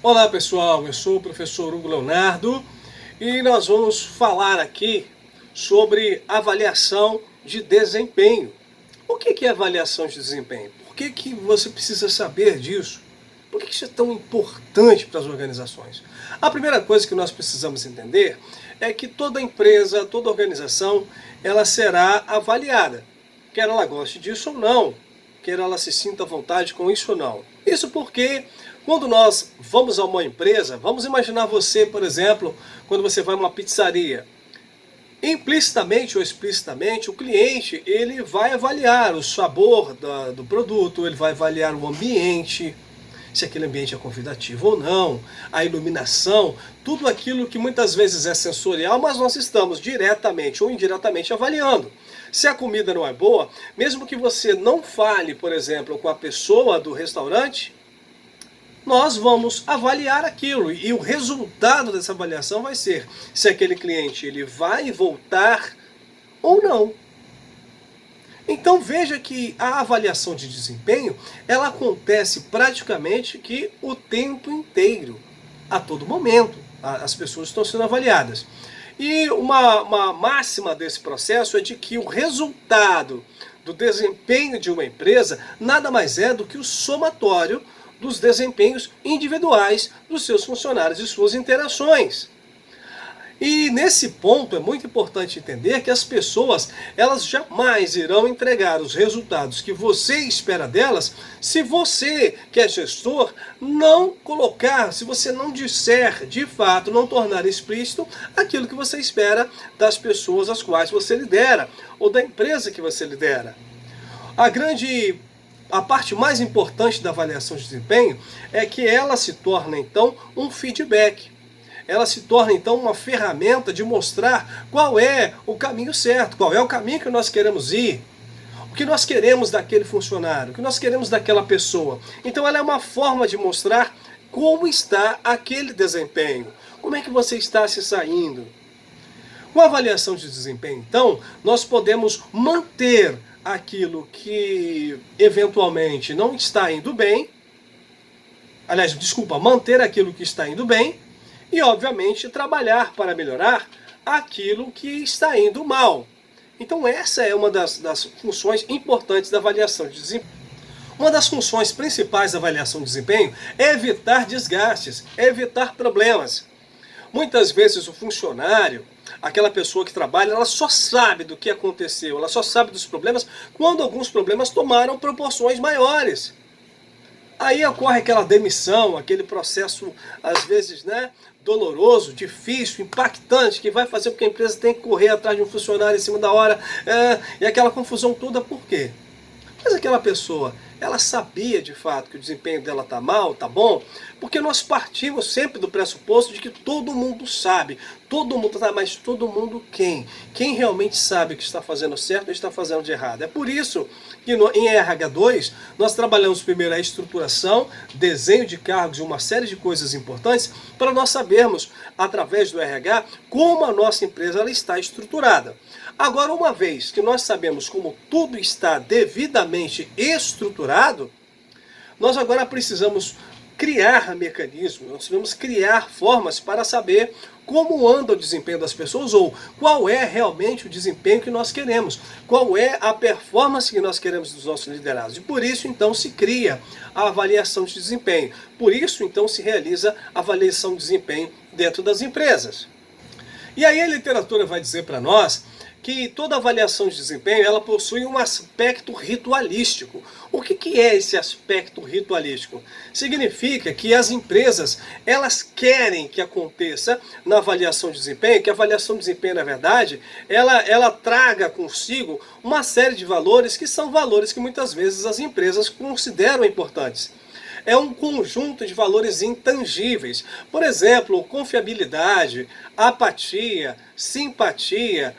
Olá pessoal, eu sou o professor Hugo Leonardo e nós vamos falar aqui sobre avaliação de desempenho. O que é avaliação de desempenho? Por que você precisa saber disso? Por que isso é tão importante para as organizações? A primeira coisa que nós precisamos entender é que toda empresa, toda organização, ela será avaliada, quer ela goste disso ou não, quer ela se sinta à vontade com isso ou não. Isso porque quando nós vamos a uma empresa, vamos imaginar você, por exemplo, quando você vai a uma pizzaria. Implicitamente ou explicitamente, o cliente ele vai avaliar o sabor do produto, ele vai avaliar o ambiente, se aquele ambiente é convidativo ou não, a iluminação, tudo aquilo que muitas vezes é sensorial, mas nós estamos diretamente ou indiretamente avaliando. Se a comida não é boa, mesmo que você não fale, por exemplo, com a pessoa do restaurante, nós vamos avaliar aquilo e o resultado dessa avaliação vai ser se aquele cliente ele vai voltar ou não. Então veja que a avaliação de desempenho ela acontece praticamente que o tempo inteiro, a todo momento, as pessoas estão sendo avaliadas. E uma máxima desse processo é de que o resultado do desempenho de uma empresa nada mais é do que o somatório dos desempenhos individuais dos seus funcionários e suas interações. E nesse ponto é muito importante entender que as pessoas elas jamais irão entregar os resultados que você espera delas se você, que é gestor, não colocar, se você não disser de fato, não tornar explícito aquilo que você espera das pessoas às quais você lidera ou da empresa que você lidera. A parte mais importante da avaliação de desempenho é que ela se torna então um feedback. Ela se torna então uma ferramenta de mostrar qual é o caminho certo, qual é o caminho que nós queremos ir, o que nós queremos daquele funcionário, o que nós queremos daquela pessoa. Então ela é uma forma de mostrar como está aquele desempenho, como é que você está se saindo. Com a avaliação de desempenho, então, nós podemos manter aquilo que eventualmente não está indo bem, manter aquilo que está indo bem e, obviamente, trabalhar para melhorar aquilo que está indo mal. Então essa é uma das funções importantes da avaliação de desempenho. Uma das funções principais da avaliação de desempenho é evitar desgastes, é evitar problemas. Muitas vezes o funcionário, aquela pessoa que trabalha, ela só sabe do que aconteceu, ela só sabe dos problemas quando alguns problemas tomaram proporções maiores. Aí ocorre aquela demissão, aquele processo, às vezes, doloroso, difícil, impactante, que vai fazer com que a empresa tenha que correr atrás de um funcionário em cima da hora, e aquela confusão toda, por quê? Mas aquela pessoa, ela sabia de fato que o desempenho dela está mal, está bom? Porque nós partimos sempre do pressuposto de que todo mundo sabe. Todo mundo sabe, mas todo mundo quem? Quem realmente sabe o que está fazendo certo e está fazendo de errado. É por isso que em RH2 nós trabalhamos primeiro a estruturação, desenho de cargos e uma série de coisas importantes para nós sabermos, através do RH, como a nossa empresa ela está estruturada. Agora, uma vez que nós sabemos como tudo está devidamente estruturado, nós agora precisamos criar mecanismos, nós precisamos criar formas para saber como anda o desempenho das pessoas ou qual é realmente o desempenho que nós queremos, qual é a performance que nós queremos dos nossos liderados. E por isso, então, se cria a avaliação de desempenho. Por isso, então, se realiza a avaliação de desempenho dentro das empresas. E aí a literatura vai dizer para nós que toda avaliação de desempenho ela possui um aspecto ritualístico. O que é esse aspecto ritualístico? Significa que as empresas elas querem que aconteça na avaliação de desempenho, que a avaliação de desempenho, na verdade, ela traga consigo uma série de valores que são valores que muitas vezes as empresas consideram importantes. É um conjunto de valores intangíveis. Por exemplo, confiabilidade, apatia, simpatia,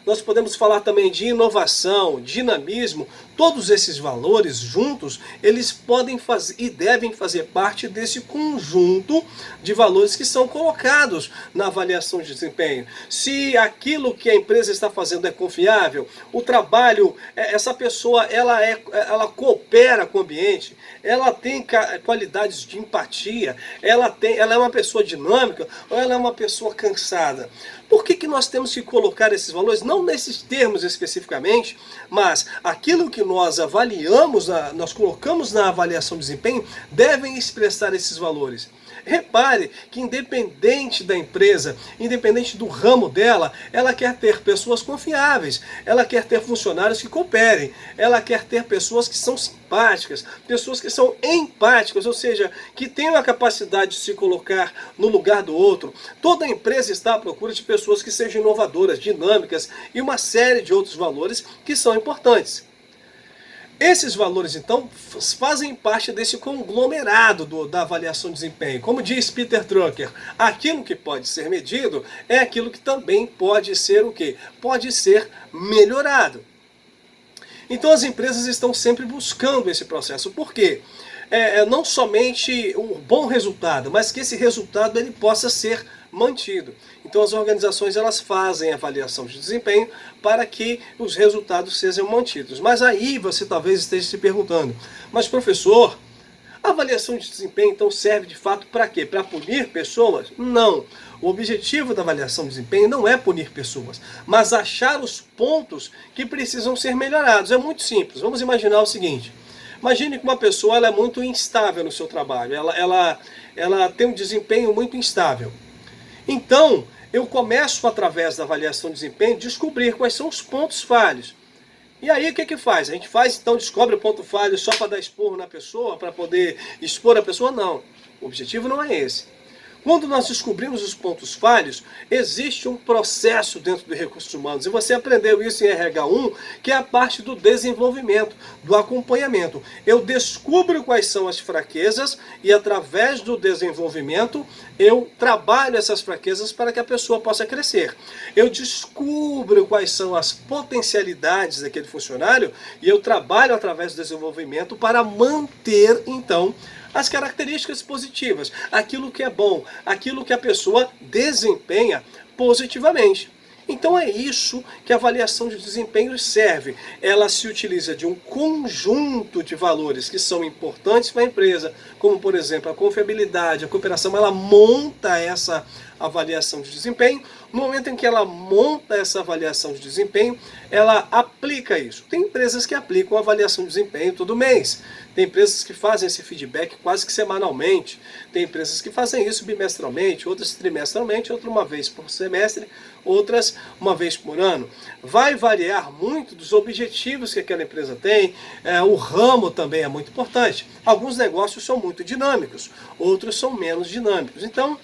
Nós podemos falar também de inovação, dinamismo. Todos esses valores juntos, eles podem fazer e devem fazer parte desse conjunto de valores que são colocados na avaliação de desempenho. Se aquilo que a empresa está fazendo é confiável, o trabalho, essa pessoa ela coopera com o ambiente, ela tem qualidades de empatia, ela é uma pessoa dinâmica ou ela é uma pessoa cansada. Por que nós temos que colocar esses valores? Não nesses termos especificamente, mas aquilo que nós avaliamos, nós colocamos na avaliação de desempenho, devem expressar esses valores. Repare que independente da empresa, independente do ramo dela, ela quer ter pessoas confiáveis, ela quer ter funcionários que cooperem, ela quer ter pessoas que são simpáticas, pessoas que são empáticas, ou seja, que tenham a capacidade de se colocar no lugar do outro. Toda empresa está à procura de pessoas que sejam inovadoras, dinâmicas e uma série de outros valores que são importantes. Esses valores, então, fazem parte desse conglomerado da avaliação de desempenho. Como diz Peter Drucker, aquilo que pode ser medido é aquilo que também pode ser o quê? Pode ser melhorado. Então as empresas estão sempre buscando esse processo. Por quê? Não somente um bom resultado, mas que esse resultado ele possa ser mantido. Então as organizações elas fazem avaliação de desempenho para que os resultados sejam mantidos. Mas aí você talvez esteja se perguntando, mas professor, a avaliação de desempenho então serve de fato para quê? Para punir pessoas? Não. O objetivo da avaliação de desempenho não é punir pessoas, mas achar os pontos que precisam ser melhorados. É muito simples. Vamos imaginar o seguinte. Imagine que uma pessoa ela é muito instável no seu trabalho. Ela tem um desempenho muito instável. Então, eu começo, através da avaliação de desempenho, descobrir quais são os pontos falhos. E aí, o que faz? A gente descobre o ponto falho só para dar esporro na pessoa, para poder expor a pessoa? Não. O objetivo não é esse. Quando nós descobrimos os pontos falhos, existe um processo dentro dos recursos humanos. E você aprendeu isso em RH1, que é a parte do desenvolvimento, do acompanhamento. Eu descubro quais são as fraquezas e, através do desenvolvimento, eu trabalho essas fraquezas para que a pessoa possa crescer. Eu descubro quais são as potencialidades daquele funcionário e eu trabalho através do desenvolvimento para manter, então, as características positivas, aquilo que é bom, aquilo que a pessoa desempenha positivamente. Então é isso que a avaliação de desempenho serve. Ela se utiliza de um conjunto de valores que são importantes para a empresa, como por exemplo a confiabilidade, a cooperação. Ela monta essa avaliação de desempenho. No momento em que ela monta essa avaliação de desempenho, ela aplica isso. Tem empresas que aplicam a avaliação de desempenho todo mês. Tem empresas que fazem esse feedback quase que semanalmente. Tem empresas que fazem isso bimestralmente, outras trimestralmente, outra uma vez por semestre, outras uma vez por ano. Vai variar muito dos objetivos que aquela empresa tem. O ramo também é muito importante. Alguns negócios são muito dinâmicos, outros são menos dinâmicos. Então,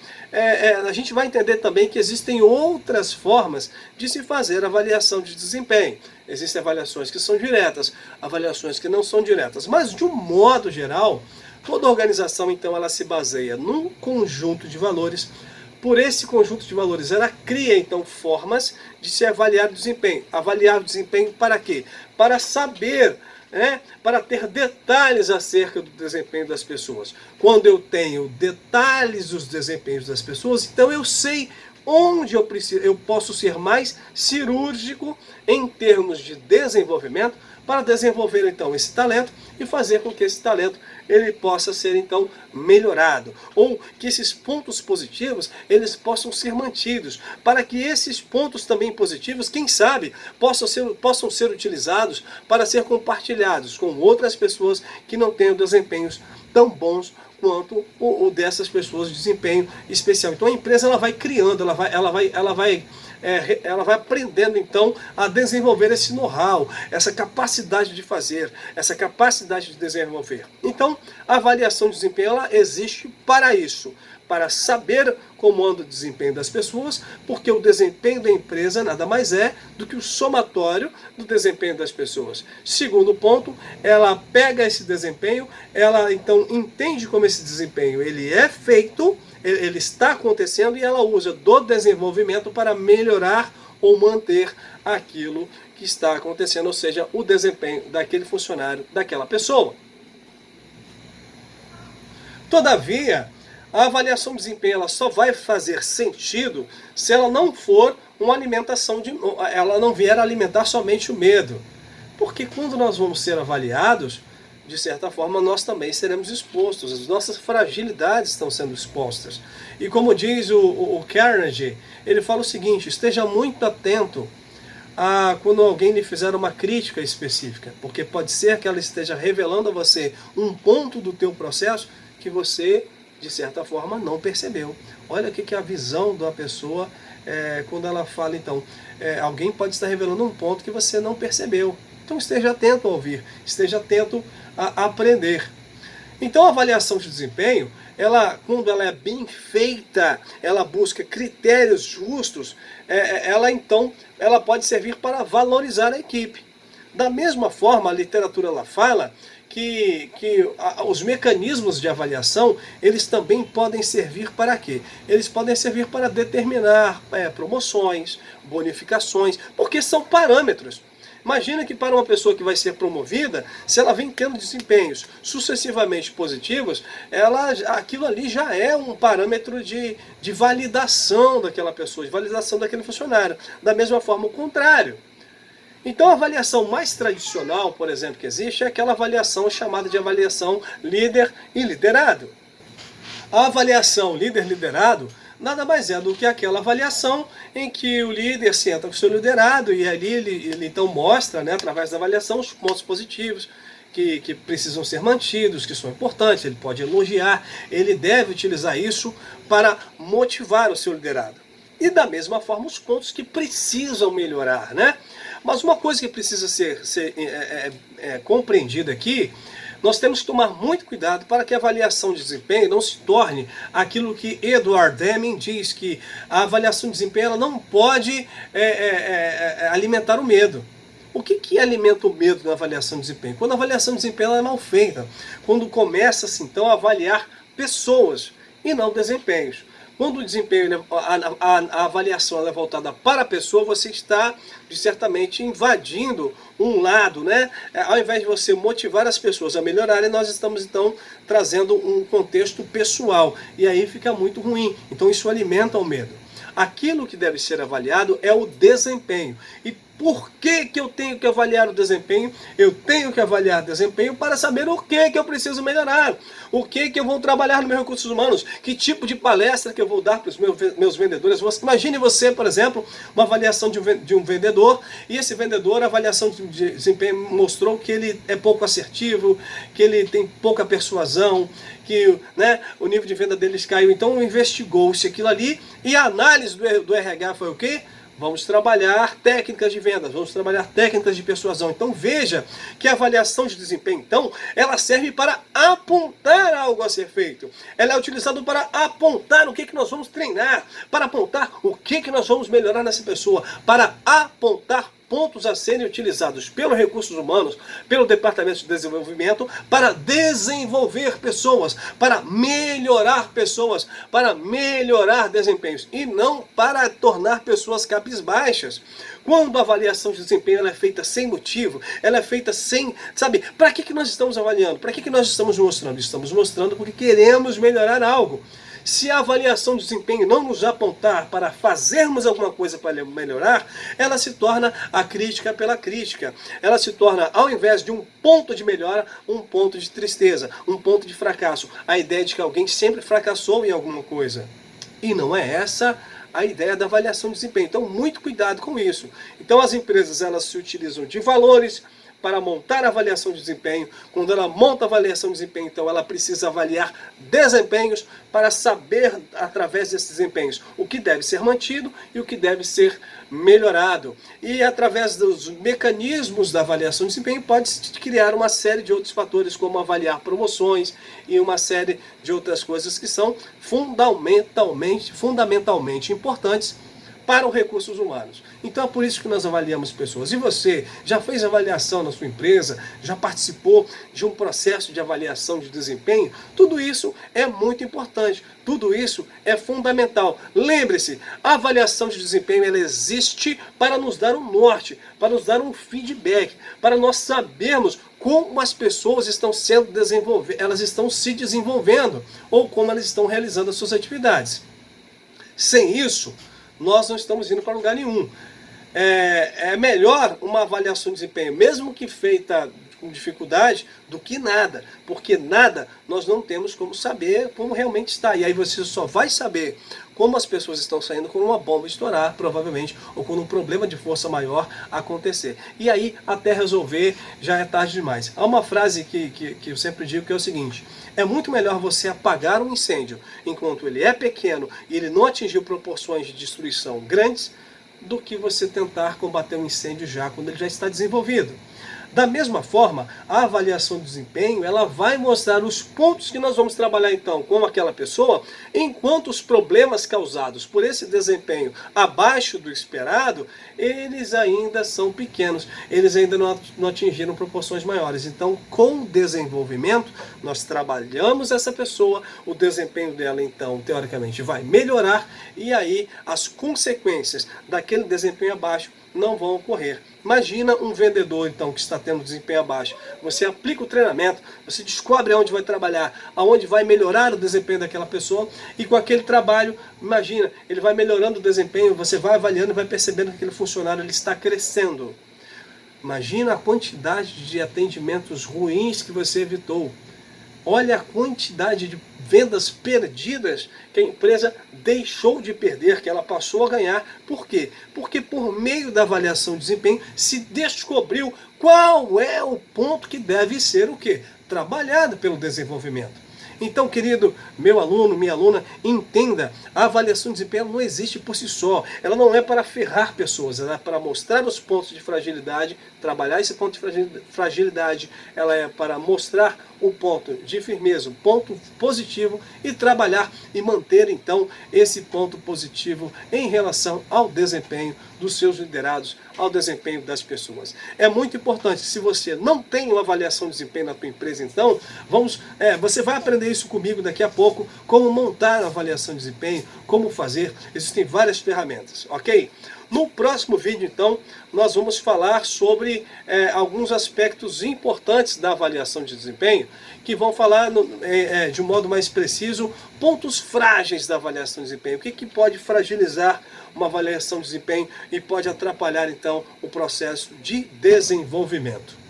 a gente vai entender também que existem outras formas de se fazer avaliação de desempenho. Existem avaliações que são diretas, avaliações que não são diretas. Mas, de um modo geral, toda organização, então, ela se baseia num conjunto de valores. Por esse conjunto de valores, ela cria, então, formas de se avaliar o desempenho. Avaliar o desempenho para quê? Para saber, para ter detalhes acerca do desempenho das pessoas. Quando eu tenho detalhes dos desempenhos das pessoas, então eu sei onde eu posso ser mais cirúrgico em termos de desenvolvimento para desenvolver então esse talento e fazer com que esse talento ele possa ser então melhorado, ou que esses pontos positivos eles possam ser mantidos, para que esses pontos também positivos, quem sabe, possam ser utilizados para ser compartilhados com outras pessoas que não tenham desempenhos tão bons quanto o dessas pessoas de desempenho especial. Então a empresa ela vai criando, ela vai aprendendo então a desenvolver esse know-how, essa capacidade de fazer, essa capacidade de desenvolver. Então a avaliação de desempenho ela existe para isso, para saber como anda o desempenho das pessoas, porque o desempenho da empresa nada mais é do que o somatório do desempenho das pessoas. Segundo ponto, ela pega esse desempenho, ela então entende como esse desempenho ele é feito, ele está acontecendo e ela usa do desenvolvimento para melhorar ou manter aquilo que está acontecendo, ou seja, o desempenho daquele funcionário, daquela pessoa. Todavia, a avaliação de desempenho ela só vai fazer sentido se ela não for uma alimentação ela não vier alimentar somente o medo. Porque quando nós vamos ser avaliados, de certa forma nós também seremos expostos, as nossas fragilidades estão sendo expostas. E como diz o Carnegie, ele fala o seguinte: esteja muito atento quando alguém lhe fizer uma crítica específica, porque pode ser que ela esteja revelando a você um ponto do teu processo que você, de certa forma, não percebeu. Olha o que é a visão da pessoa quando ela fala, então, alguém pode estar revelando um ponto que você não percebeu. Então esteja atento a ouvir, esteja atento a aprender. Então a avaliação de desempenho, quando ela é bem feita, ela busca critérios justos, ela pode servir para valorizar a equipe. Da mesma forma, a literatura ela fala que os mecanismos de avaliação, eles também podem servir para quê? Eles podem servir para determinar promoções, bonificações, porque são parâmetros. Imagina que para uma pessoa que vai ser promovida, se ela vem tendo desempenhos sucessivamente positivos, aquilo ali já é um parâmetro de validação daquela pessoa, de validação daquele funcionário. Da mesma forma, o contrário. Então a avaliação mais tradicional, por exemplo, que existe, é aquela avaliação chamada de avaliação líder e liderado. A avaliação líder-liderado nada mais é do que aquela avaliação em que o líder senta com o seu liderado e ali ele então mostra, através da avaliação, os pontos positivos que precisam ser mantidos, que são importantes, ele pode elogiar, ele deve utilizar isso para motivar o seu liderado. E da mesma forma os pontos que precisam melhorar, Mas uma coisa que precisa ser compreendida aqui, nós temos que tomar muito cuidado para que a avaliação de desempenho não se torne aquilo que Edward Deming diz, que a avaliação de desempenho ela não pode alimentar o medo. O que alimenta o medo na avaliação de desempenho? Quando a avaliação de desempenho ela é mal feita, quando começa-se então a avaliar pessoas e não desempenhos. Quando o desempenho, a avaliação é voltada para a pessoa, você está, certamente, invadindo um lado, Ao invés de você motivar as pessoas a melhorarem, nós estamos, então, trazendo um contexto pessoal. E aí fica muito ruim. Então isso alimenta o medo. Aquilo que deve ser avaliado é o desempenho. E por que eu tenho que avaliar o desempenho? Eu tenho que avaliar desempenho para saber o que eu preciso melhorar. O que eu vou trabalhar nos meus recursos humanos. Que tipo de palestra que eu vou dar para os meus vendedores. Imagine você, por exemplo, uma avaliação de um vendedor. E esse vendedor, a avaliação de desempenho mostrou que ele é pouco assertivo, que ele tem pouca persuasão, que o nível de venda deles caiu. Então investigou-se aquilo ali e a análise do RH foi o quê? Vamos trabalhar técnicas de vendas, vamos trabalhar técnicas de persuasão. Então veja que a avaliação de desempenho, então, ela serve para apontar algo a ser feito. Ela é utilizada para apontar o que nós vamos treinar, para apontar o que nós vamos melhorar nessa pessoa, para apontar pontos a serem utilizados pelos recursos humanos, pelo Departamento de Desenvolvimento, para desenvolver pessoas, para melhorar pessoas, para melhorar desempenhos, e não para tornar pessoas cabisbaixas. Quando a avaliação de desempenho ela é feita sem motivo, ela é feita sem, para que nós estamos avaliando? Para que nós estamos mostrando? Estamos mostrando porque queremos melhorar algo. Se a avaliação de desempenho não nos apontar para fazermos alguma coisa para melhorar, ela se torna a crítica pela crítica. Ela se torna, ao invés de um ponto de melhora, um ponto de tristeza, um ponto de fracasso. A ideia de que alguém sempre fracassou em alguma coisa. E não é essa a ideia da avaliação de desempenho. Então, muito cuidado com isso. Então, as empresas elas se utilizam de valores para montar a avaliação de desempenho. Quando ela monta a avaliação de desempenho, então ela precisa avaliar desempenhos para saber, através desses desempenhos, o que deve ser mantido e o que deve ser melhorado. E através dos mecanismos da avaliação de desempenho pode-se criar uma série de outros fatores, como avaliar promoções e uma série de outras coisas que são fundamentalmente importantes para os recursos humanos. Então é por isso que nós avaliamos pessoas. E você já fez avaliação na sua empresa? Já participou de um processo de avaliação de desempenho? Tudo isso é muito importante. Tudo isso é fundamental. Lembre-se, a avaliação de desempenho ela existe para nos dar um norte, para nos dar um feedback, para nós sabermos como as pessoas estão sendo desenvolvidas, elas estão se desenvolvendo ou como elas estão realizando as suas atividades. Sem isso, nós não estamos indo para lugar nenhum. É melhor uma avaliação de desempenho, mesmo que feita com dificuldade, do que nada. Porque nada nós não temos como saber como realmente está. E aí você só vai saber como as pessoas estão saindo quando uma bomba estourar, provavelmente, ou quando um problema de força maior acontecer. E aí, até resolver, já é tarde demais. Há uma frase que eu sempre digo que é o seguinte: é muito melhor você apagar um incêndio enquanto ele é pequeno e ele não atingiu proporções de destruição grandes, do que você tentar combater um incêndio já quando ele já está desenvolvido. Da mesma forma, a avaliação de desempenho ela vai mostrar os pontos que nós vamos trabalhar então com aquela pessoa, enquanto os problemas causados por esse desempenho abaixo do esperado, eles ainda são pequenos, eles ainda não atingiram proporções maiores. Então, com o desenvolvimento, nós trabalhamos essa pessoa, o desempenho dela então, teoricamente, vai melhorar e aí as consequências daquele desempenho abaixo não vão ocorrer. Imagina um vendedor, então, que está tendo desempenho abaixo. Você aplica o treinamento, você descobre aonde vai trabalhar, aonde vai melhorar o desempenho daquela pessoa, e com aquele trabalho, imagina, ele vai melhorando o desempenho, você vai avaliando e vai percebendo que aquele funcionário ele está crescendo. Imagina a quantidade de atendimentos ruins que você evitou. Olha a quantidade de vendas perdidas que a empresa deixou de perder, que ela passou a ganhar. Por quê? Porque por meio da avaliação de desempenho se descobriu qual é o ponto que deve ser o quê? Trabalhado pelo desenvolvimento. Então, querido meu aluno, minha aluna, entenda, a avaliação de desempenho não existe por si só. Ela não é para ferrar pessoas, ela é para mostrar os pontos de fragilidade, trabalhar esse ponto de fragilidade, ela é para mostrar o ponto de firmeza, o ponto positivo e trabalhar e manter então esse ponto positivo em relação ao desempenho dos seus liderados, ao desempenho das pessoas. É muito importante, se você não tem uma avaliação de desempenho na tua empresa, então, você vai aprender isso comigo daqui a pouco, como montar a avaliação de desempenho, como fazer, existem várias ferramentas, ok? No próximo vídeo, então, nós vamos falar sobre alguns aspectos importantes da avaliação de desempenho, que vão falar de um modo mais preciso, pontos frágeis da avaliação de desempenho. O que pode fragilizar uma avaliação de desempenho e pode atrapalhar, então, o processo de desenvolvimento.